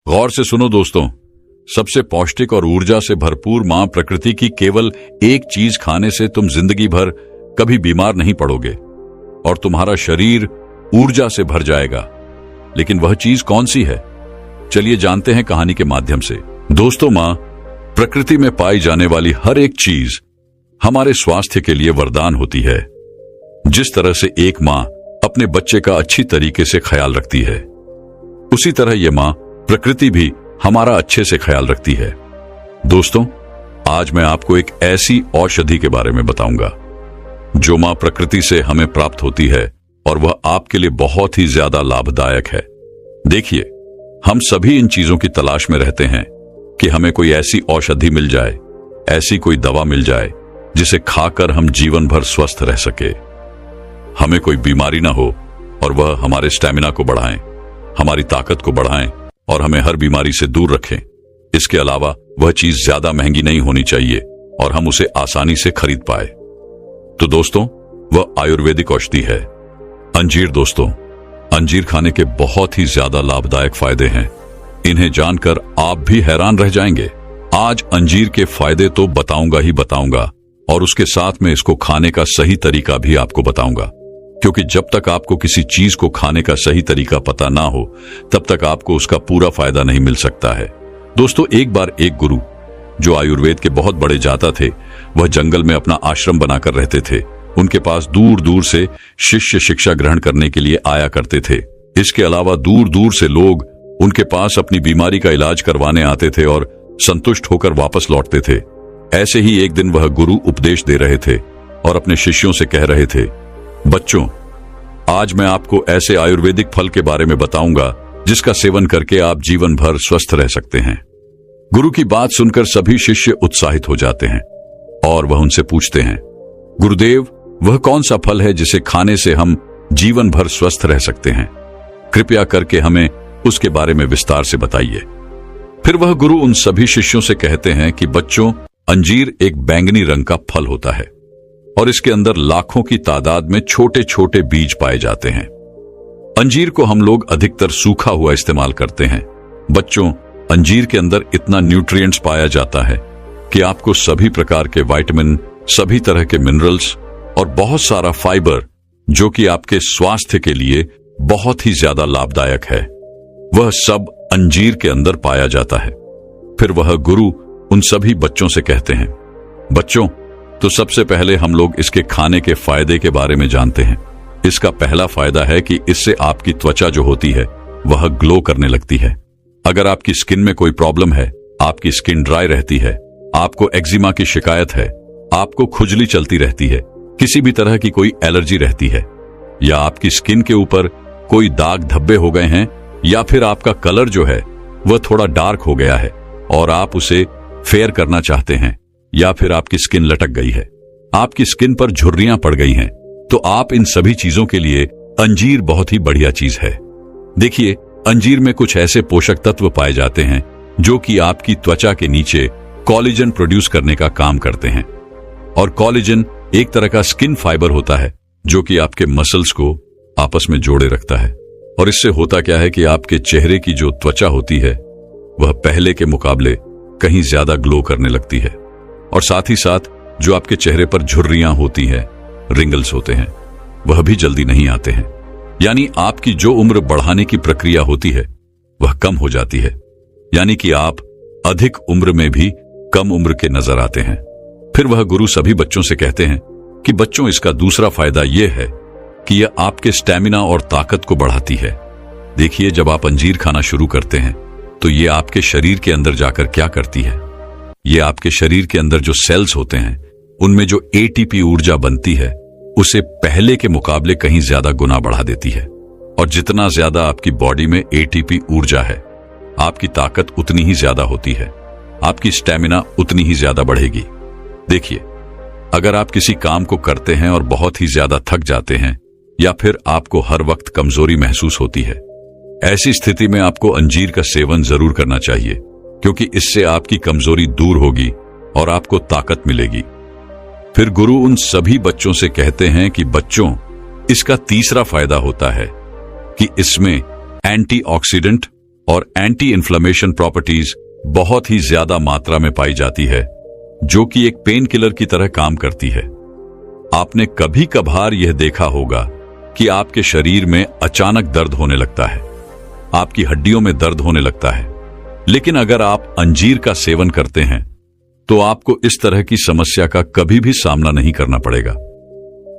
गौर से सुनो दोस्तों, सबसे पौष्टिक और ऊर्जा से भरपूर मां प्रकृति की केवल एक चीज खाने से तुम जिंदगी भर कभी बीमार नहीं पड़ोगे और तुम्हारा शरीर ऊर्जा से भर जाएगा। लेकिन वह चीज कौन सी है, चलिए जानते हैं कहानी के माध्यम से। दोस्तों, मां प्रकृति में पाई जाने वाली हर एक चीज हमारे स्वास्थ्य के लिए वरदान होती है। जिस तरह से एक मां अपने बच्चे का अच्छी तरीके से ख्याल रखती है, उसी तरह यह मां प्रकृति भी हमारा अच्छे से ख्याल रखती है। दोस्तों, आज मैं आपको एक ऐसी औषधि के बारे में बताऊंगा जो मां प्रकृति से हमें प्राप्त होती है और वह आपके लिए बहुत ही ज्यादा लाभदायक है। देखिए, हम सभी इन चीजों की तलाश में रहते हैं कि हमें कोई ऐसी औषधि मिल जाए, ऐसी कोई दवा मिल जाए जिसे खाकर हम जीवन भर स्वस्थ रह सके, हमें कोई बीमारी ना हो और वह हमारे स्टेमिना को बढ़ाएं, हमारी ताकत को बढ़ाएं और हमें हर बीमारी से दूर रखें। इसके अलावा वह चीज ज्यादा महंगी नहीं होनी चाहिए और हम उसे आसानी से खरीद पाए। तो दोस्तों, वह आयुर्वेदिक औषधि है अंजीर। दोस्तों, अंजीर खाने के बहुत ही ज्यादा लाभदायक फायदे हैं। इन्हें जानकर आप भी हैरान रह जाएंगे। आज अंजीर के फायदे तो बताऊंगा ही बताऊंगा और उसके साथ में इसको खाने का सही तरीका भी आपको बताऊंगा, क्योंकि जब तक आपको किसी चीज को खाने का सही तरीका पता ना हो तब तक आपको उसका पूरा फायदा नहीं मिल सकता है। दोस्तों, एक बार एक गुरु जो आयुर्वेद के बहुत बड़े जाता थे, वह जंगल में अपना आश्रम बनाकर रहते थे। उनके पास दूर दूर से शिष्य शिक्षा ग्रहण करने के लिए आया करते थे। इसके अलावा दूर दूर से लोग उनके पास अपनी बीमारी का इलाज करवाने आते थे और संतुष्ट होकर वापस लौटते थे। ऐसे ही एक दिन वह गुरु उपदेश दे रहे थे और अपने शिष्यों से कह रहे थे, बच्चों, आज मैं आपको ऐसे आयुर्वेदिक फल के बारे में बताऊंगा जिसका सेवन करके आप जीवन भर स्वस्थ रह सकते हैं। गुरु की बात सुनकर सभी शिष्य उत्साहित हो जाते हैं और वह उनसे पूछते हैं, गुरुदेव, वह कौन सा फल है जिसे खाने से हम जीवन भर स्वस्थ रह सकते हैं? कृपया करके हमें उसके बारे में विस्तार से बताइए। फिर वह गुरु उन सभी शिष्यों से कहते हैं कि बच्चों, अंजीर एक बैंगनी रंग का फल होता है और इसके अंदर लाखों की तादाद में छोटे छोटे बीज पाए जाते हैं। अंजीर को हम लोग अधिकतर सूखा हुआ इस्तेमाल करते हैं। बच्चों, अंजीर के अंदर इतना न्यूट्रिएंट्स पाया जाता है कि आपको सभी प्रकार के विटामिन, सभी तरह के मिनरल्स और बहुत सारा फाइबर, जो कि आपके स्वास्थ्य के लिए बहुत ही ज्यादा लाभदायक है, वह सब अंजीर के अंदर पाया जाता है। फिर वह गुरु उन सभी बच्चों से कहते हैं, बच्चों, तो सबसे पहले हम लोग इसके खाने के फायदे के बारे में जानते हैं। इसका पहला फायदा है कि इससे आपकी त्वचा जो होती है वह ग्लो करने लगती है। अगर आपकी स्किन में कोई प्रॉब्लम है, आपकी स्किन ड्राई रहती है, आपको एक्जिमा की शिकायत है, आपको खुजली चलती रहती है, किसी भी तरह की कोई एलर्जी रहती है, या आपकी स्किन के ऊपर कोई दाग धब्बे हो गए हैं, या फिर आपका कलर जो है वह थोड़ा डार्क हो गया है और आप उसे फेयर करना चाहते हैं, या फिर आपकी स्किन लटक गई है, आपकी स्किन पर झुर्रियां पड़ गई हैं, तो आप इन सभी चीजों के लिए अंजीर बहुत ही बढ़िया चीज है। देखिए, अंजीर में कुछ ऐसे पोषक तत्व पाए जाते हैं जो कि आपकी त्वचा के नीचे कोलेजन प्रोड्यूस करने का काम करते हैं। और कोलेजन एक तरह का स्किन फाइबर होता है जो कि आपके मसल्स को आपस में जोड़े रखता है। और इससे होता क्या है कि आपके चेहरे की जो त्वचा होती है वह पहले के मुकाबले कहीं ज्यादा ग्लो करने लगती है। और साथ ही साथ जो आपके चेहरे पर झुर्रियां होती हैं, रिंगल्स होते हैं, वह भी जल्दी नहीं आते हैं। यानी आपकी जो उम्र बढ़ाने की प्रक्रिया होती है वह कम हो जाती है। यानी कि आप अधिक उम्र में भी कम उम्र के नजर आते हैं। फिर वह गुरु सभी बच्चों से कहते हैं कि बच्चों, इसका दूसरा फायदा यह है कि यह आपके स्टेमिना और ताकत को बढ़ाती है। देखिए, जब आप अंजीर खाना शुरू करते हैं तो ये आपके शरीर के अंदर जाकर क्या करती है, ये आपके शरीर के अंदर जो सेल्स होते हैं उनमें जो एटीपी ऊर्जा बनती है उसे पहले के मुकाबले कहीं ज्यादा गुना बढ़ा देती है। और जितना ज्यादा आपकी बॉडी में एटीपी ऊर्जा है, आपकी ताकत उतनी ही ज्यादा होती है, आपकी स्टेमिना उतनी ही ज्यादा बढ़ेगी। देखिए, अगर आप किसी काम को करते हैं और बहुत ही ज्यादा थक जाते हैं, या फिर आपको हर वक्त कमजोरी महसूस होती है, ऐसी स्थिति में आपको अंजीर का सेवन जरूर करना चाहिए, क्योंकि इससे आपकी कमजोरी दूर होगी और आपको ताकत मिलेगी। फिर गुरु उन सभी बच्चों से कहते हैं कि बच्चों, इसका तीसरा फायदा होता है कि इसमें एंटीऑक्सीडेंट और एंटी इन्फ्लेमेशन प्रॉपर्टीज बहुत ही ज्यादा मात्रा में पाई जाती है, जो कि एक पेन किलर की तरह काम करती है। आपने कभी कभार यह देखा होगा कि आपके शरीर में अचानक दर्द होने लगता है, आपकी हड्डियों में दर्द होने लगता है, लेकिन अगर आप अंजीर का सेवन करते हैं तो आपको इस तरह की समस्या का कभी भी सामना नहीं करना पड़ेगा।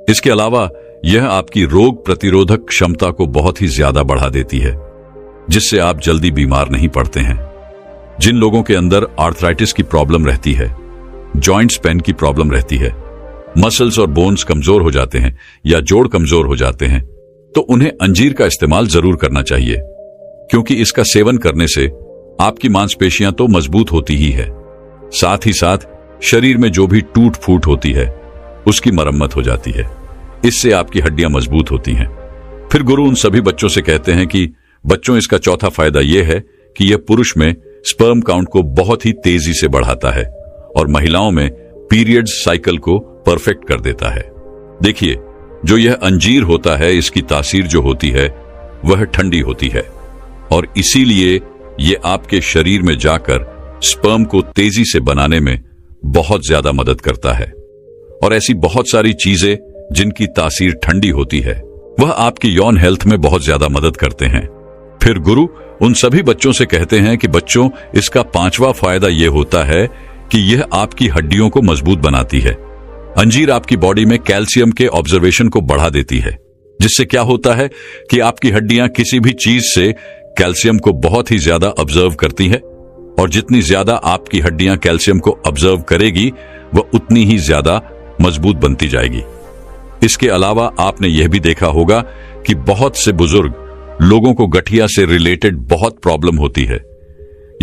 इसके अलावा यह आपकी रोग प्रतिरोधक क्षमता को बहुत ही ज्यादा बढ़ा देती है, जिससे आप जल्दी बीमार नहीं पड़ते हैं। जिन लोगों के अंदर आर्थराइटिस की प्रॉब्लम रहती है, जॉइंट्स पेन की प्रॉब्लम रहती है, मसल्स और बोन्स कमजोर हो जाते हैं या जोड़ कमजोर हो जाते हैं, तो उन्हें अंजीर का इस्तेमाल जरूर करना चाहिए, क्योंकि इसका सेवन करने से आपकी मांसपेशियां तो मजबूत होती ही है, साथ ही साथ शरीर में जो भी टूट फूट होती है उसकी मरम्मत हो जाती है। इससे आपकी हड्डियां मजबूत होती हैं। फिर गुरु उन सभी बच्चों से कहते हैं कि बच्चों, इसका चौथा फायदा यह है कि यह पुरुष में स्पर्म काउंट को बहुत ही तेजी से बढ़ाता है और महिलाओं में पीरियड्स साइकिल को परफेक्ट कर देता है। देखिए, जो यह अंजीर होता है, इसकी तासीर जो होती है वह ठंडी होती है और इसीलिए यह आपके शरीर में जाकर स्पर्म को तेजी से बनाने में बहुत ज्यादा मदद करता है। और ऐसी बहुत सारी चीजें जिनकी तासीर ठंडी होती है, वह आपकी यौन हेल्थ में बहुत ज्यादा मदद करते हैं। फिर गुरु उन सभी बच्चों से कहते हैं कि बच्चों, इसका पांचवा फायदा यह होता है कि यह आपकी हड्डियों को मजबूत बनाती है। अंजीर आपकी बॉडी में कैल्शियम के ऑब्जर्वेशन को बढ़ा देती है, जिससे क्या होता है कि आपकी हड्डियां किसी भी चीज से कैल्शियम को बहुत ही ज्यादा ऑब्जर्व करती है, और जितनी ज्यादा आपकी हड्डियां कैल्शियम को ऑब्जर्व करेगी, वह उतनी ही ज्यादा मजबूत बनती जाएगी। इसके अलावा आपने यह भी देखा होगा कि बहुत से बुजुर्ग लोगों को गठिया से रिलेटेड बहुत प्रॉब्लम होती है,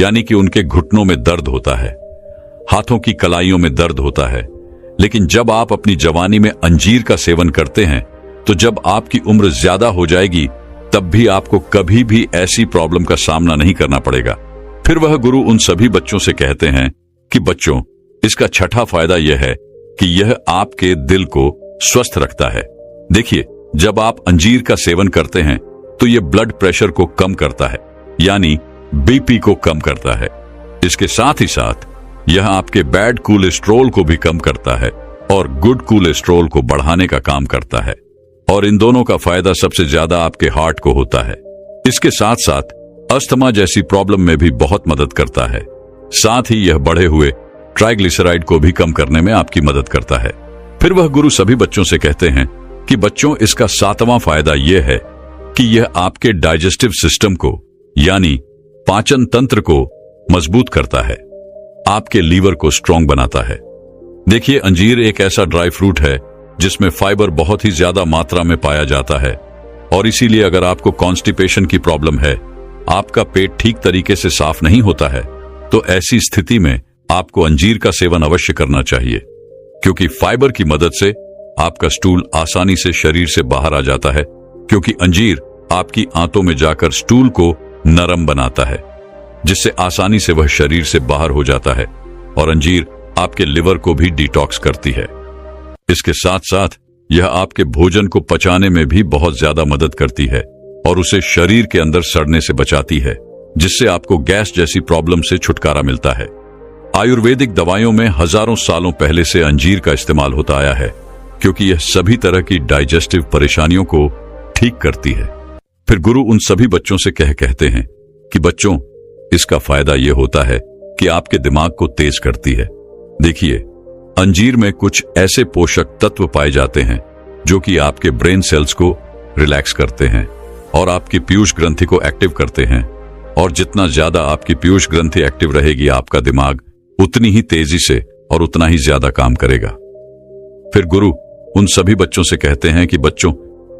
यानी कि उनके घुटनों में दर्द होता है, हाथों की कलाइयों में दर्द होता है। लेकिन जब आप अपनी जवानी में अंजीर का सेवन करते हैं, तो जब आपकी उम्र ज्यादा हो जाएगी, तब भी आपको कभी भी ऐसी प्रॉब्लम का सामना नहीं करना पड़ेगा। फिर वह गुरु उन सभी बच्चों से कहते हैं कि बच्चों, इसका छठा फायदा यह है कि यह आपके दिल को स्वस्थ रखता है। देखिए, जब आप अंजीर का सेवन करते हैं तो यह ब्लड प्रेशर को कम करता है, यानी बीपी को कम करता है। इसके साथ ही साथ यह आपके बैड कोलेस्ट्रॉल को भी कम करता है और गुड कोलेस्ट्रॉल को बढ़ाने का काम करता है। और इन दोनों का फायदा सबसे ज्यादा आपके हार्ट को होता है। इसके साथ साथ अस्थमा जैसी प्रॉब्लम में भी बहुत मदद करता है। साथ ही यह बढ़े हुए ट्राइग्लिसराइड को भी कम करने में आपकी मदद करता है। फिर वह गुरु सभी बच्चों से कहते हैं कि बच्चों, इसका सातवां फायदा यह है कि यह आपके डाइजेस्टिव सिस्टम को, यानी पाचन तंत्र को मजबूत करता है, आपके लीवर को स्ट्रांग बनाता है। देखिए, अंजीर एक ऐसा ड्राई फ्रूट है जिसमें फाइबर बहुत ही ज्यादा मात्रा में पाया जाता है, और इसीलिए अगर आपको कॉन्स्टिपेशन की प्रॉब्लम है, आपका पेट ठीक तरीके से साफ नहीं होता है, तो ऐसी स्थिति में आपको अंजीर का सेवन अवश्य करना चाहिए, क्योंकि फाइबर की मदद से आपका स्टूल आसानी से शरीर से बाहर आ जाता है, क्योंकि अंजीर आपकी आंतों में जाकर स्टूल को नरम बनाता है, जिससे आसानी से वह शरीर से बाहर हो जाता है। और अंजीर आपके लिवर को भी डिटॉक्स करती है। इसके साथ साथ यह आपके भोजन को पचाने में भी बहुत ज्यादा मदद करती है और उसे शरीर के अंदर सड़ने से बचाती है, जिससे आपको गैस जैसी प्रॉब्लम से छुटकारा मिलता है। आयुर्वेदिक दवाइयों में हजारों सालों पहले से अंजीर का इस्तेमाल होता आया है, क्योंकि यह सभी तरह की डाइजेस्टिव परेशानियों को ठीक करती है। फिर गुरु उन सभी बच्चों से कहते हैं कि बच्चों, इसका फायदा यह होता है कि आपके दिमाग को तेज करती है। देखिए, अंजीर में कुछ ऐसे पोषक तत्व पाए जाते हैं जो कि आपके ब्रेन सेल्स को रिलैक्स करते हैं और आपकी पीयूष ग्रंथि को एक्टिव करते हैं, और जितना ज्यादा आपकी पीयूष ग्रंथि एक्टिव रहेगी, आपका दिमाग उतनी ही तेजी से और उतना ही ज्यादा काम करेगा। फिर गुरु उन सभी बच्चों से कहते हैं कि बच्चों,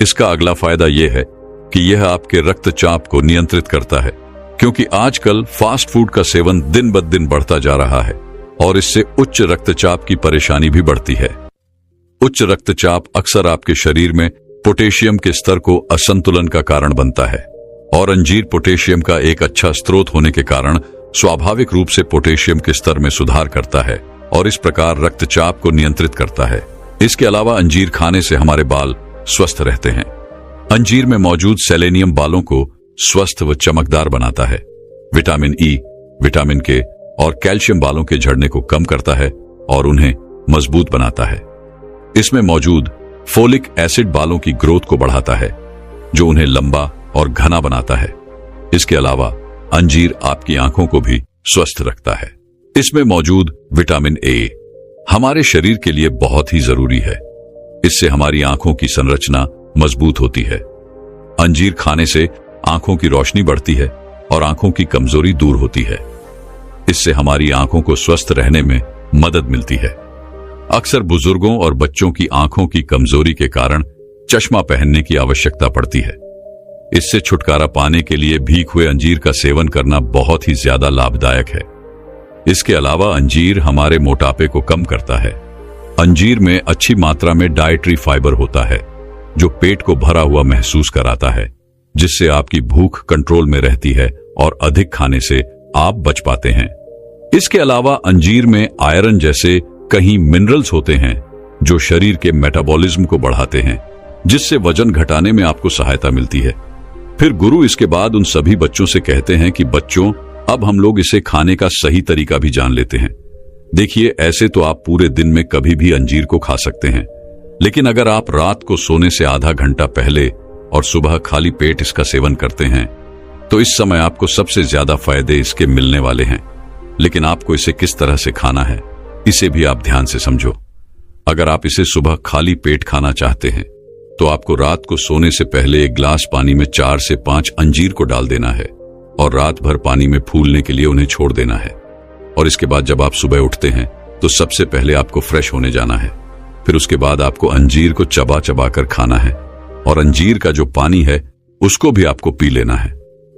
इसका अगला फायदा यह है कि यह आपके रक्तचाप को नियंत्रित करता है, क्योंकि आजकल फास्ट फूड का सेवन दिन ब दिन बढ़ता जा रहा है और इससे उच्च रक्तचाप की परेशानी भी बढ़ती है। उच्च रक्तचाप अक्सर आपके शरीर में पोटेशियम के स्तर को असंतुलन का कारण बनता है, और अंजीर पोटेशियम का एक अच्छा स्रोत होने के कारण स्वाभाविक रूप से पोटेशियम के स्तर में सुधार करता है और इस प्रकार रक्तचाप को नियंत्रित करता है। इसके अलावा अंजीर खाने से हमारे बाल स्वस्थ रहते हैं। अंजीर में मौजूद सेलेनियम बालों को स्वस्थ व चमकदार बनाता है, विटामिन ई, विटामिन के और कैल्शियम बालों के झड़ने को कम करता है और उन्हें मजबूत बनाता है। इसमें मौजूद फोलिक एसिड बालों की ग्रोथ को बढ़ाता है, जो उन्हें लंबा और घना बनाता है। इसके अलावा अंजीर आपकी आंखों को भी स्वस्थ रखता है। इसमें मौजूद विटामिन ए हमारे शरीर के लिए बहुत ही जरूरी है। इससे हमारी आंखों की संरचना मजबूत होती है। अंजीर खाने से आंखों की रोशनी बढ़ती है और आंखों की कमजोरी दूर होती है। इससे हमारी आंखों को स्वस्थ रहने में मदद मिलती है। अक्सर बुजुर्गों और बच्चों की आंखों की कमजोरी के कारण चश्मा पहनने की आवश्यकता पड़ती है। इससे छुटकारा पाने के लिए भीग हुए अंजीर का सेवन करना बहुत ही ज्यादा लाभदायक है। इसके अलावा अंजीर हमारे मोटापे को कम करता है। अंजीर में अच्छी मात्रा में डाइटरी फाइबर होता है, जो पेट को भरा हुआ महसूस कराता है, जिससे आपकी भूख कंट्रोल में रहती है और अधिक खाने से आप बच पाते हैं। इसके अलावा अंजीर में आयरन जैसे कई मिनरल्स होते हैं, जो शरीर के मेटाबॉलिज्म को बढ़ाते हैं, जिससे वजन घटाने में आपको सहायता मिलती है। फिर गुरु इसके बाद उन सभी बच्चों से कहते हैं कि बच्चों, अब हम लोग इसे खाने का सही तरीका भी जान लेते हैं। देखिए, ऐसे तो आप पूरे दिन में कभी भी अंजीर को खा सकते हैं, लेकिन अगर आप रात को सोने से आधा घंटा पहले और सुबह खाली पेट इसका सेवन करते हैं, तो इस समय आपको सबसे ज्यादा फायदे इसके मिलने वाले हैं। लेकिन आपको इसे किस तरह से खाना है, इसे भी आप ध्यान से समझो। अगर आप इसे सुबह खाली पेट खाना चाहते हैं, तो आपको रात को सोने से पहले एक गिलास पानी में 4 से 5 अंजीर को डाल देना है और रात भर पानी में फूलने के लिए उन्हें छोड़ देना है। और इसके बाद जब आप सुबह उठते हैं, तो सबसे पहले आपको फ्रेश होने जाना है। फिर उसके बाद आपको अंजीर को चबा चबा कर खाना है और अंजीर का जो पानी है उसको भी आपको पी लेना है।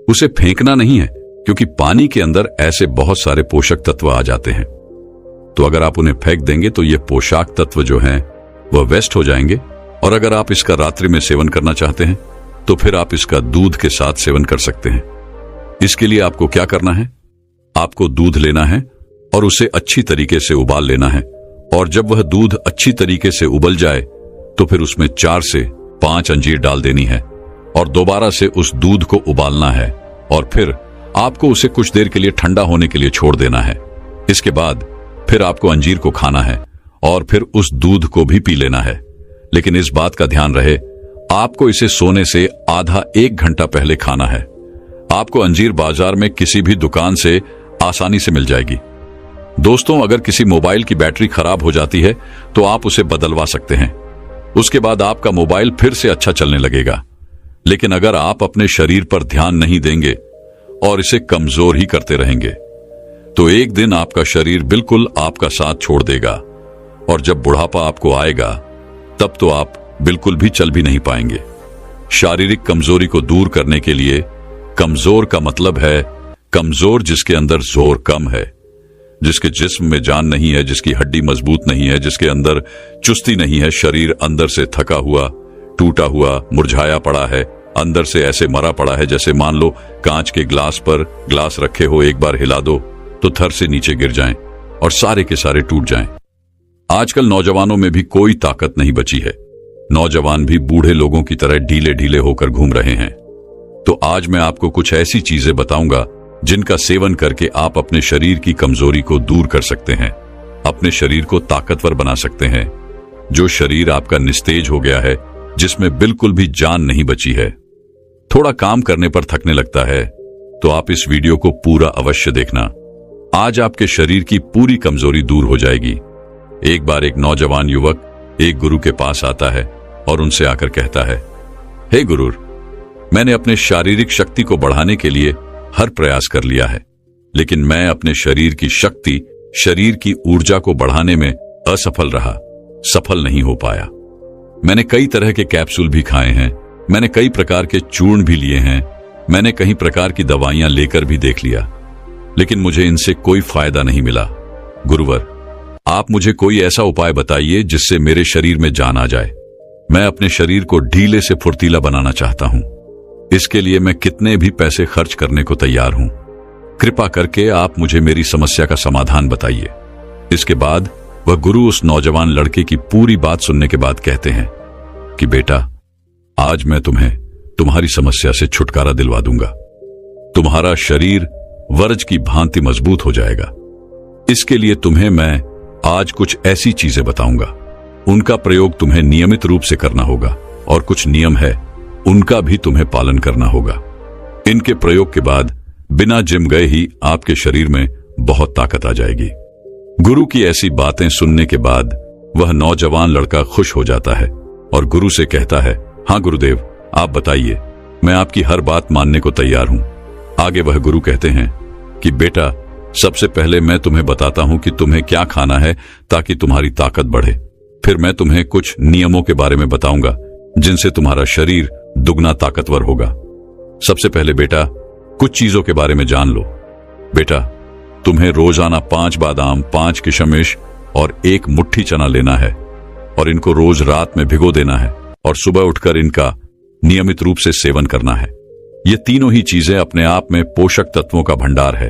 उसे फेंकना नहीं है, क्योंकि पानी के अंदर ऐसे बहुत सारे पोषक तत्व आ जाते हैं। तो अगर आप उन्हें फेंक देंगे तो ये पोषक तत्व जो हैं वह वेस्ट हो जाएंगे। और अगर आप इसका रात्रि में सेवन करना चाहते हैं, तो फिर आप इसका दूध के साथ सेवन कर सकते हैं। इसके लिए आपको क्या करना है, आपको दूध लेना है और उसे अच्छी तरीके से उबाल लेना है। और जब वह दूध अच्छी तरीके से उबल जाए, तो फिर उसमें 4 से 5 अंजीर डाल देनी है और दोबारा से उस दूध को उबालना है। और फिर आपको उसे कुछ देर के लिए ठंडा होने के लिए छोड़ देना है। इसके बाद फिर आपको अंजीर को खाना है और फिर उस दूध को भी पी लेना है। लेकिन इस बात का ध्यान रहे, आपको इसे सोने से आधा 1 घंटा पहले खाना है। आपको अंजीर बाजार में किसी भी दुकान से आसानी से मिल जाएगी। दोस्तों, अगर किसी मोबाइल की बैटरी खराब हो जाती है, तो आप उसे बदलवा सकते हैं। उसके बाद आपका मोबाइल फिर से अच्छा चलने लगेगा। लेकिन अगर आप अपने शरीर पर ध्यान नहीं देंगे और इसे कमजोर ही करते रहेंगे, तो एक दिन आपका शरीर बिल्कुल आपका साथ छोड़ देगा और जब बुढ़ापा आपको आएगा, तब तो आप बिल्कुल भी चल भी नहीं पाएंगे। शारीरिक कमजोरी को दूर करने के लिए, कमजोर का मतलब है कमजोर जिसके अंदर जोर कम है, जिसके जिस्म में जान नहीं है, जिसकी हड्डी मजबूत नहीं है, जिसके अंदर चुस्ती नहीं है, शरीर अंदर से थका हुआ, टूटा हुआ, मुरझाया पड़ा है, अंदर से ऐसे मरा पड़ा है जैसे मान लो कांच के ग्लास पर ग्लास रखे हो, एक बार हिला दो तो थर से नीचे गिर जाएं और सारे के सारे टूट जाएं। आजकल नौजवानों में भी कोई ताकत नहीं बची है। नौजवान भी बूढ़े लोगों की तरह ढीले ढीले होकर घूम रहे हैं। तो आज मैं आपको कुछ ऐसी चीजें बताऊंगा जिनका सेवन करके आप अपने शरीर की कमजोरी को दूर कर सकते हैं, अपने शरीर को ताकतवर बना सकते हैं। जो शरीर आपका निस्तेज हो गया है, जिसमें बिल्कुल भी जान नहीं बची है, थोड़ा काम करने पर थकने लगता है, तो आप इस वीडियो को पूरा अवश्य देखना। आज आपके शरीर की पूरी कमजोरी दूर हो जाएगी। एक बार एक नौजवान युवक एक गुरु के पास आता है और उनसे आकर कहता है, हे गुरु, मैंने अपने शारीरिक शक्ति को बढ़ाने के लिए हर प्रयास कर लिया है, लेकिन मैं अपने शरीर की शक्ति, शरीर की ऊर्जा को बढ़ाने में असफल रहा, सफल नहीं हो पाया। मैंने कई तरह के कैप्सूल भी खाए हैं, मैंने कई प्रकार के चूर्ण भी लिए हैं, मैंने कई प्रकार की दवाइयां लेकर भी देख लिया, लेकिन मुझे इनसे कोई फायदा नहीं मिला। गुरुवर, आप मुझे कोई ऐसा उपाय बताइए जिससे मेरे शरीर में जान आ जाए। मैं अपने शरीर को ढीले से फुर्तीला बनाना चाहता हूं। इसके लिए मैं कितने भी पैसे खर्च करने को तैयार हूं। कृपा करके आप मुझे मेरी समस्या का समाधान बताइए। इसके बाद वह गुरु उस नौजवान लड़के की पूरी बात सुनने के बाद कहते हैं कि बेटा, आज मैं तुम्हें तुम्हारी समस्या से छुटकारा दिलवा दूंगा। तुम्हारा शरीर वरज की भांति मजबूत हो जाएगा। इसके लिए तुम्हें मैं आज कुछ ऐसी चीजें बताऊंगा, उनका प्रयोग तुम्हें नियमित रूप से करना होगा और कुछ नियम है उनका भी तुम्हें पालन करना होगा। इनके प्रयोग के बाद बिना जिम गए ही आपके शरीर में बहुत ताकत आ जाएगी। गुरु की ऐसी बातें सुनने के बाद वह नौजवान लड़का खुश हो जाता है और गुरु से कहता है, हाँ गुरुदेव, आप बताइए, मैं आपकी हर बात मानने को तैयार हूं। आगे वह गुरु कहते हैं कि बेटा, सबसे पहले मैं तुम्हें बताता हूं कि तुम्हें क्या खाना है ताकि तुम्हारी ताकत बढ़े। फिर मैं तुम्हें कुछ नियमों के बारे में बताऊंगा जिनसे तुम्हारा शरीर दुगना ताकतवर होगा। सबसे पहले बेटा, कुछ चीजों के बारे में जान लो। बेटा, तुम्हें रोजाना 5 बादाम, 5 किशमिश और 1 मुट्ठी चना लेना है और इनको रोज रात में भिगो देना है और सुबह उठकर इनका नियमित रूप से सेवन करना है। ये तीनों ही चीजें अपने आप में पोषक तत्वों का भंडार है,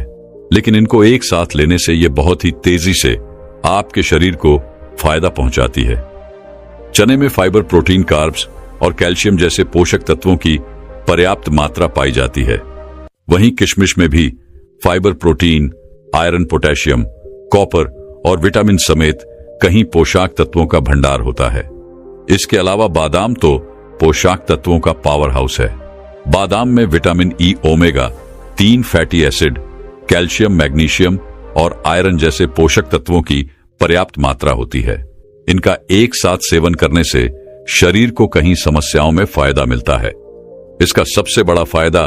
लेकिन इनको एक साथ लेने से ये बहुत ही तेजी से आपके शरीर को फायदा पहुंचाती है। चने में फाइबर, प्रोटीन, कार्ब्स और कैल्शियम जैसे पोषक तत्वों की पर्याप्त मात्रा पाई जाती है। वहीं किशमिश में भी fibre, protein, iron, potassium, copper और विटामिन समेत कई पोषक तत्वों का भंडार होता है। इसके अलावा बादाम तो पोषक तत्वों का पावर हाउस है। बादाम में vitamin E, omega 3 fatty acid, calcium, magnesium और आयरन जैसे पोषक तत्वों की पर्याप्त मात्रा होती है। इनका एक साथ सेवन करने से शरीर को कई समस्याओं में फायदा मिलता है। इसका सबसे बड़ा फायदा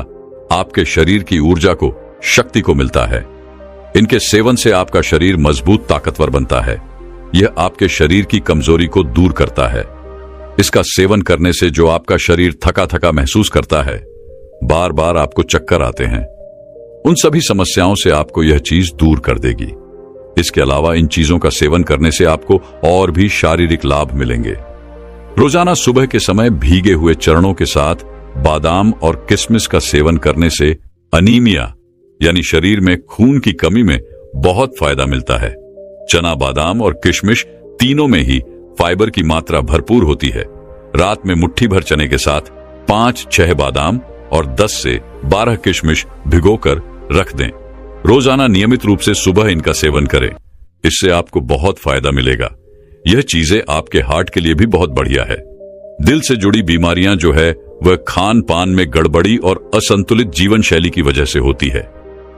आपके शरीर की ऊर्जा को, शक्ति को मिलता है। इनके सेवन से आपका शरीर मजबूत, ताकतवर बनता है। यह आपके शरीर की कमजोरी को दूर करता है। इसका सेवन करने से जो आपका शरीर थका थका महसूस करता है, बार बार आपको चक्कर आते हैं, उन सभी समस्याओं से आपको यह चीज दूर कर देगी। इसके अलावा इन चीजों का सेवन करने से आपको और भी शारीरिक लाभ मिलेंगे। रोजाना सुबह के समय भीगे हुए चरणों के साथ बादाम और किशमिश का सेवन करने से अनीमिया यानी शरीर में खून की कमी में बहुत फायदा मिलता है। चना, बादाम और किशमिश तीनों में ही फाइबर की मात्रा भरपूर होती है। रात में मुट्ठी भर चने के साथ 5-6 बादाम और 10 से 12 किशमिश भिगोकर रख दें। रोजाना नियमित रूप से सुबह इनका सेवन करें। इससे आपको बहुत फायदा मिलेगा। यह चीजें आपके हार्ट के लिए भी बहुत बढ़िया है। दिल से जुड़ी बीमारियां जो है वह खान पान में गड़बड़ी और असंतुलित जीवन शैली की वजह से होती है।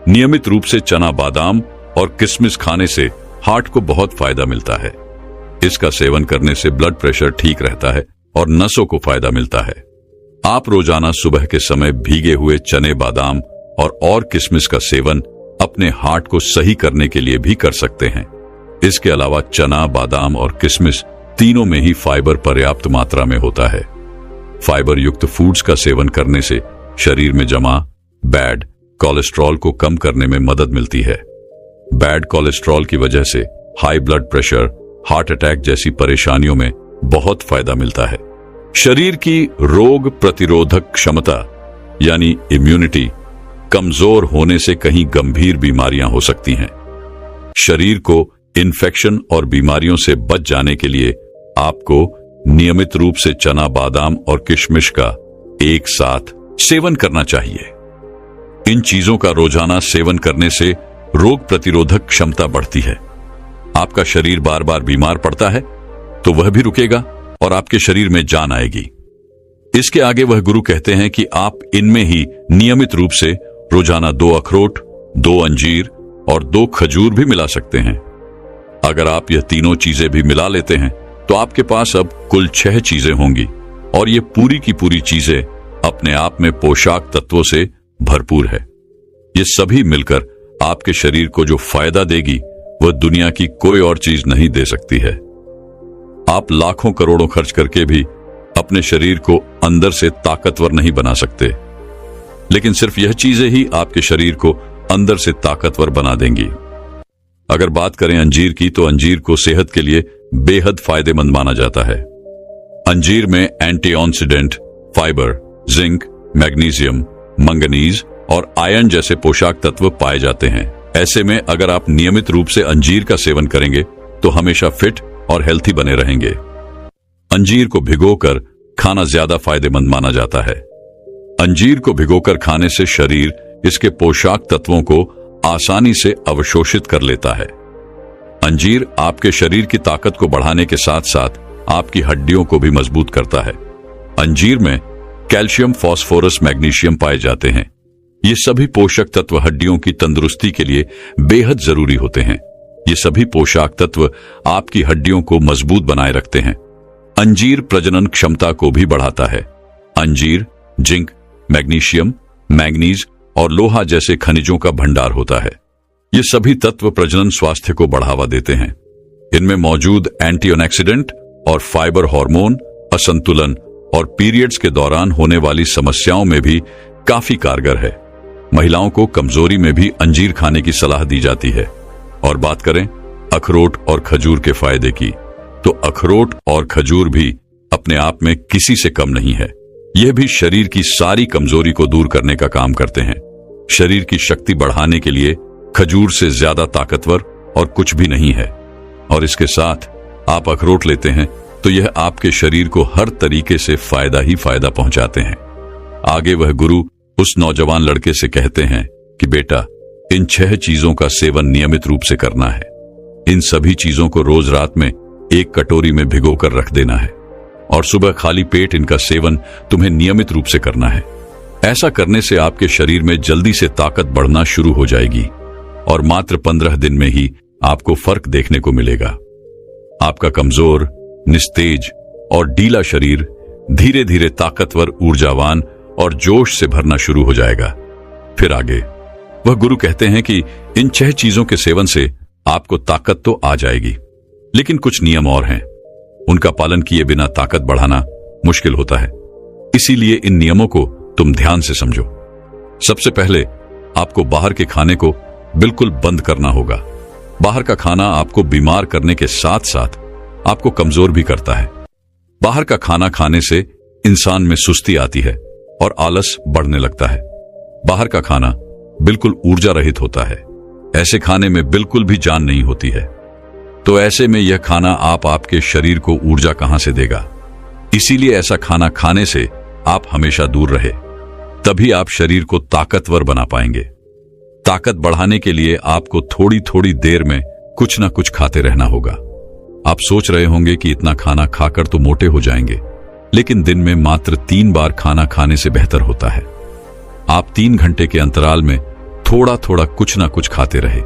नियमित रूप से चना, बादाम और किशमिश खाने से हार्ट को बहुत फायदा मिलता है। इसका सेवन करने से ब्लड प्रेशर ठीक रहता है और नसों को फायदा मिलता है। आप रोजाना सुबह के समय भीगे हुए चने, बादाम और किशमिश का सेवन अपने हार्ट को सही करने के लिए भी कर सकते हैं। इसके अलावा चना, बादाम और किशमिश तीनों में ही फाइबर पर्याप्त मात्रा में होता है। फाइबर युक्त फूड्स का सेवन करने से शरीर में जमा बैड कोलेस्ट्रॉल को कम करने में मदद मिलती है। बैड कोलेस्ट्रॉल की वजह से high blood pressure, heart attack जैसी परेशानियों में बहुत फायदा मिलता है। शरीर की रोग प्रतिरोधक क्षमता यानी इम्यूनिटी कमजोर होने से कहीं गंभीर बीमारियां हो सकती हैं। शरीर को इन्फेक्शन और बीमारियों से बच जाने के लिए आपको नियमित रूप से चना, बादाम और किशमिश का एक साथ सेवन करना चाहिए। इन चीजों का रोजाना सेवन करने से रोग प्रतिरोधक क्षमता बढ़ती है। आपका शरीर बार बार बीमार पड़ता है तो वह भी रुकेगा और आपके शरीर में जान आएगी। इसके आगे वह गुरु कहते हैं कि आप इनमें ही नियमित रूप से रोजाना 2 अखरोट, 2 अंजीर और 2 खजूर भी मिला सकते हैं। अगर आप यह तीनों चीजें भी मिला लेते हैं तो आपके पास अब कुल 6 चीजें होंगी और ये पूरी की पूरी चीजें अपने आप में पोषक तत्वों से भरपूर है। ये सभी मिलकर आपके शरीर को जो फायदा देगी वह दुनिया की कोई और चीज नहीं दे सकती है। आप लाखों करोड़ों खर्च करके भी अपने शरीर को अंदर से ताकतवर नहीं बना सकते, लेकिन सिर्फ यह चीजें ही आपके शरीर को अंदर से ताकतवर बना देंगी। अगर बात करें अंजीर की, तो अंजीर को सेहत के लिए बेहद फायदेमंद माना जाता है। अंजीर में एंटीऑक्सीडेंट, फाइबर, जिंक, मैग्नीशियम, मंगनीज और आयरन जैसे पोषक तत्व पाए जाते हैं। ऐसे में अगर आप नियमित रूप से अंजीर का सेवन करेंगे तो हमेशा फिट और हेल्थी बने रहेंगे। अंजीर को भिगोकर खाना ज्यादा फायदेमंद माना जाता है। अंजीर को भिगोकर खाने से शरीर इसके पोषक तत्वों को आसानी से अवशोषित कर लेता है। अंजीर आपके शरीर की ताकत को बढ़ाने के साथ साथ आपकी हड्डियों को भी मजबूत करता है। अंजीर में कैल्शियम, फास्फोरस, मैग्नीशियम पाए जाते हैं। ये सभी पोषक तत्व हड्डियों की तंदुरुस्ती के लिए बेहद जरूरी होते हैं। ये सभी पोषक तत्व आपकी हड्डियों को मजबूत बनाए रखते हैं। अंजीर प्रजनन क्षमता को भी बढ़ाता है। अंजीर जिंक, मैग्नीशियम, मैंगनीज और लोहा जैसे खनिजों का भंडार होता है। ये सभी तत्व प्रजनन स्वास्थ्य को बढ़ावा देते हैं। इनमें मौजूद एंटीऑक्सीडेंट और फाइबर हार्मोन असंतुलन और पीरियड्स के दौरान होने वाली समस्याओं में भी काफी कारगर है। महिलाओं को कमजोरी में भी अंजीर खाने की सलाह दी जाती है। और बात करें अखरोट और खजूर के फायदे की, तो अखरोट और खजूर भी अपने आप में किसी से कम नहीं है। यह भी शरीर की सारी कमजोरी को दूर करने का काम करते हैं। शरीर की शक्ति बढ़ाने के लिए खजूर से ज्यादा ताकतवर और कुछ भी नहीं है। और इसके साथ आप अखरोट लेते हैं तो यह आपके शरीर को हर तरीके से फायदा ही फायदा पहुंचाते हैं। आगे वह गुरु उस नौजवान लड़के से कहते हैं कि बेटा, इन 6 चीजों का सेवन नियमित रूप से करना है। इन सभी चीजों को रोज रात में एक कटोरी में भिगोकर रख देना है और सुबह खाली पेट इनका सेवन तुम्हें नियमित रूप से करना है। ऐसा करने से आपके शरीर में जल्दी से ताकत बढ़ना शुरू हो जाएगी और मात्र 15 दिन में ही आपको फर्क देखने को मिलेगा। आपका कमजोर, निस्तेज और ढीला शरीर धीरे धीरे ताकतवर, ऊर्जावान और जोश से भरना शुरू हो जाएगा। फिर आगे वह गुरु कहते हैं कि इन 6 चीजों के सेवन से आपको ताकत तो आ जाएगी, लेकिन कुछ नियम और हैं। उनका पालन किए बिना ताकत बढ़ाना मुश्किल होता है। इसीलिए इन नियमों को तुम ध्यान से समझो। सबसे पहले आपको बाहर के खाने को बिल्कुल बंद करना होगा। बाहर का खाना आपको बीमार करने के साथ साथ आपको कमजोर भी करता है। बाहर का खाना खाने से इंसान में सुस्ती आती है और आलस बढ़ने लगता है। बाहर का खाना बिल्कुल ऊर्जा रहित होता है। ऐसे खाने में बिल्कुल भी जान नहीं होती है। तो ऐसे में यह खाना आपके शरीर को ऊर्जा कहां से देगा? इसीलिए ऐसा खाना खाने से आप हमेशा दूर रहे, तभी आप शरीर को ताकतवर बना पाएंगे। ताकत बढ़ाने के लिए आपको थोड़ी थोड़ी देर में कुछ ना कुछ खाते रहना होगा। आप सोच रहे होंगे कि इतना खाना खाकर तो मोटे हो जाएंगे, लेकिन दिन में मात्र 3 बार खाना खाने से बेहतर होता है। आप 3 घंटे के अंतराल में थोड़ा थोड़ा कुछ ना कुछ खाते रहे।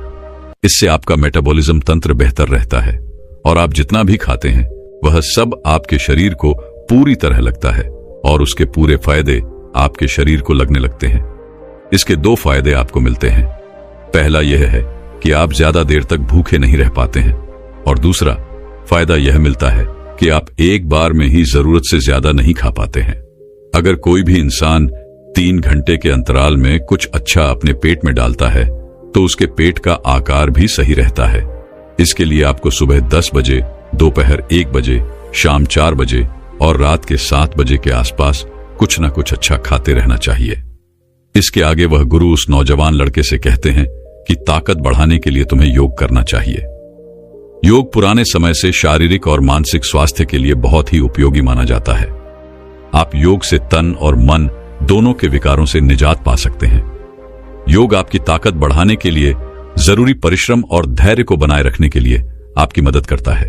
इससे आपका मेटाबॉलिज्म तंत्र बेहतर रहता है और आप जितना भी खाते हैं वह सब आपके शरीर को पूरी तरह लगता है और उसके पूरे फायदे आपके शरीर को लगने लगते हैं। इसके 2 फायदे आपको मिलते हैं। पहला यह है कि आप ज्यादा देर तक भूखे नहीं रह पाते हैं और दूसरा फायदा यह मिलता है कि आप एक बार में ही जरूरत से ज्यादा नहीं खा पाते हैं। अगर कोई भी इंसान 3 घंटे के अंतराल में कुछ अच्छा अपने पेट में डालता है तो उसके पेट का आकार भी सही रहता है। इसके लिए आपको सुबह 10 बजे, दोपहर 1 बजे, शाम 4 बजे और रात के 7 बजे के आसपास कुछ ना कुछ अच्छा खाते रहना चाहिए। इसके आगे वह गुरु उस नौजवान लड़के से कहते हैं कि ताकत बढ़ाने के लिए तुम्हें योग करना चाहिए। योग पुराने समय से शारीरिक और मानसिक स्वास्थ्य के लिए बहुत ही उपयोगी माना जाता है। आप योग से तन और मन दोनों के विकारों से निजात पा सकते हैं। योग आपकी ताकत बढ़ाने के लिए जरूरी परिश्रम और धैर्य को बनाए रखने के लिए आपकी मदद करता है।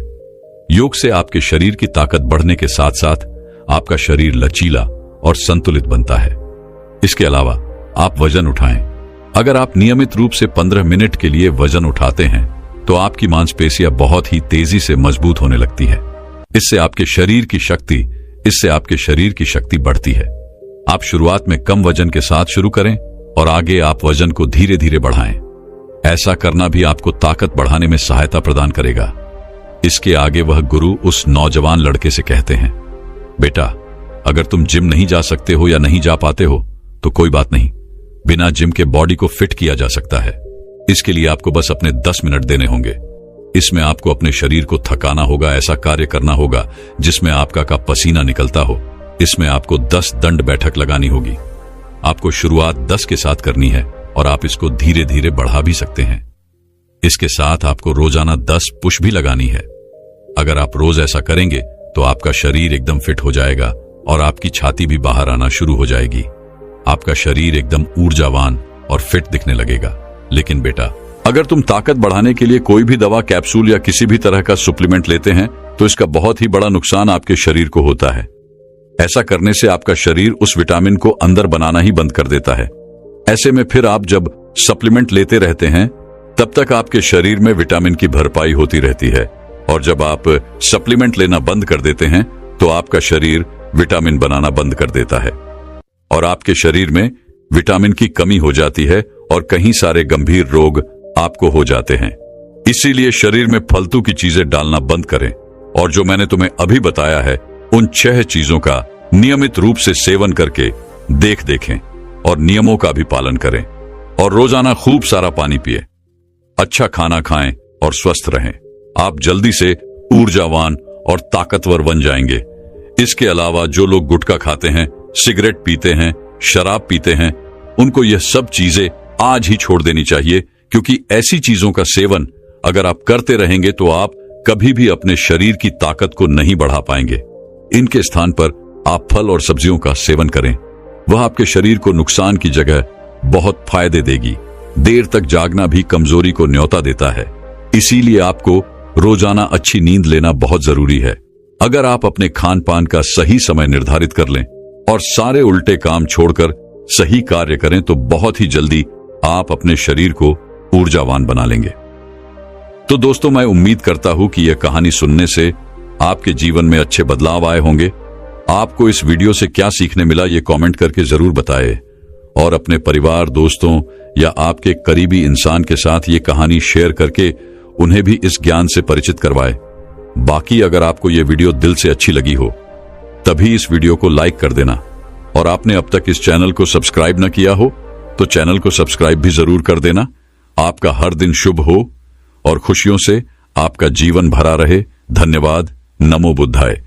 योग से आपके शरीर की ताकत बढ़ने के साथ साथ आपका शरीर लचीला और संतुलित बनता है। इसके अलावा आप वजन उठाएं। अगर आप नियमित रूप से 15 मिनट के लिए वजन उठाते हैं तो आपकी मांसपेशियां बहुत ही तेजी से मजबूत होने लगती है। इससे आपके शरीर की शक्ति बढ़ती है। आप शुरुआत में कम वजन के साथ शुरू करें और आगे आप वजन को धीरे धीरे बढ़ाएं। ऐसा करना भी आपको ताकत बढ़ाने में सहायता प्रदान करेगा। इसके आगे वह गुरु उस नौजवान लड़के से कहते हैं, बेटा, अगर तुम जिम नहीं जा सकते हो या नहीं जा पाते हो तो कोई बात नहीं। बिना जिम के बॉडी को फिट किया जा सकता है। इसके लिए आपको बस अपने 10 मिनट देने होंगे। इसमें आपको अपने शरीर को थकाना होगा, ऐसा कार्य करना होगा जिसमें आपका का पसीना निकलता हो। इसमें आपको 10 दंड बैठक लगानी होगी। आपको शुरुआत 10 के साथ करनी है और आप इसको धीरे धीरे बढ़ा भी सकते हैं। इसके साथ आपको रोजाना 10 पुश भी लगानी है। अगर आप रोज ऐसा करेंगे तो आपका शरीर एकदम फिट हो जाएगा और आपकी छाती भी बाहर आना शुरू हो जाएगी। आपका शरीर एकदम ऊर्जावान और फिट दिखने लगेगा। लेकिन बेटा, अगर तुम ताकत बढ़ाने के लिए कोई भी दवा, कैप्सूल या किसी भी तरह का सप्लीमेंट लेते हैं तो इसका बहुत ही बड़ा नुकसान आपके शरीर को होता है। ऐसा करने से आपका शरीर उस विटामिन को अंदर बनाना ही बंद कर देता है। ऐसे में फिर आप जब सप्लीमेंट लेते रहते हैं तब तक आपके शरीर में विटामिन की भरपाई होती रहती है, और जब आप सप्लीमेंट लेना बंद कर देते हैं तो आपका शरीर विटामिन बनाना बंद कर देता है और आपके शरीर में विटामिन की कमी हो जाती है और कई सारे गंभीर रोग आपको हो जाते हैं। इसीलिए शरीर में फालतू की चीजें डालना बंद करें और जो मैंने तुम्हें अभी बताया है उन 6 चीजों का नियमित रूप से सेवन करके देखें और नियमों का भी पालन करें और रोजाना खूब सारा पानी पिए, अच्छा खाना खाएं और स्वस्थ रहें। आप जल्दी से ऊर्जावान और ताकतवर बन जाएंगे। इसके अलावा जो लोग गुटखा खाते हैं, सिगरेट पीते हैं, शराब पीते हैं, उनको यह सब चीजें आज ही छोड़ देनी चाहिए, क्योंकि ऐसी चीजों का सेवन अगर आप करते रहेंगे तो आप कभी भी अपने शरीर की ताकत को नहीं बढ़ा पाएंगे। इनके स्थान पर आप फल और सब्जियों का सेवन करें, वह आपके शरीर को नुकसान की जगह बहुत फायदे देगी। देर तक जागना भी कमजोरी को न्योता देता है, इसीलिए आपको रोजाना अच्छी नींद लेना बहुत जरूरी है। अगर आप अपने खान पान का सही समय निर्धारित कर लें और सारे उल्टे काम छोड़कर सही कार्य करें तो बहुत ही जल्दी आप अपने शरीर को ऊर्जावान बना लेंगे। तो दोस्तों, मैं उम्मीद करता हूं कि यह कहानी सुनने से आपके जीवन में अच्छे बदलाव आए होंगे। आपको इस वीडियो से क्या सीखने मिला ये कमेंट करके जरूर बताएं और अपने परिवार, दोस्तों या आपके करीबी इंसान के साथ ये कहानी शेयर करके उन्हें भी इस ज्ञान से परिचित करवाएं। बाकी अगर आपको ये वीडियो दिल से अच्छी लगी हो तभी इस वीडियो को लाइक कर देना, और आपने अब तक इस चैनल को सब्सक्राइब न किया हो तो चैनल को सब्सक्राइब भी जरूर कर देना। आपका हर दिन शुभ हो और खुशियों से आपका जीवन भरा रहे। धन्यवाद। नमो बुद्धाय।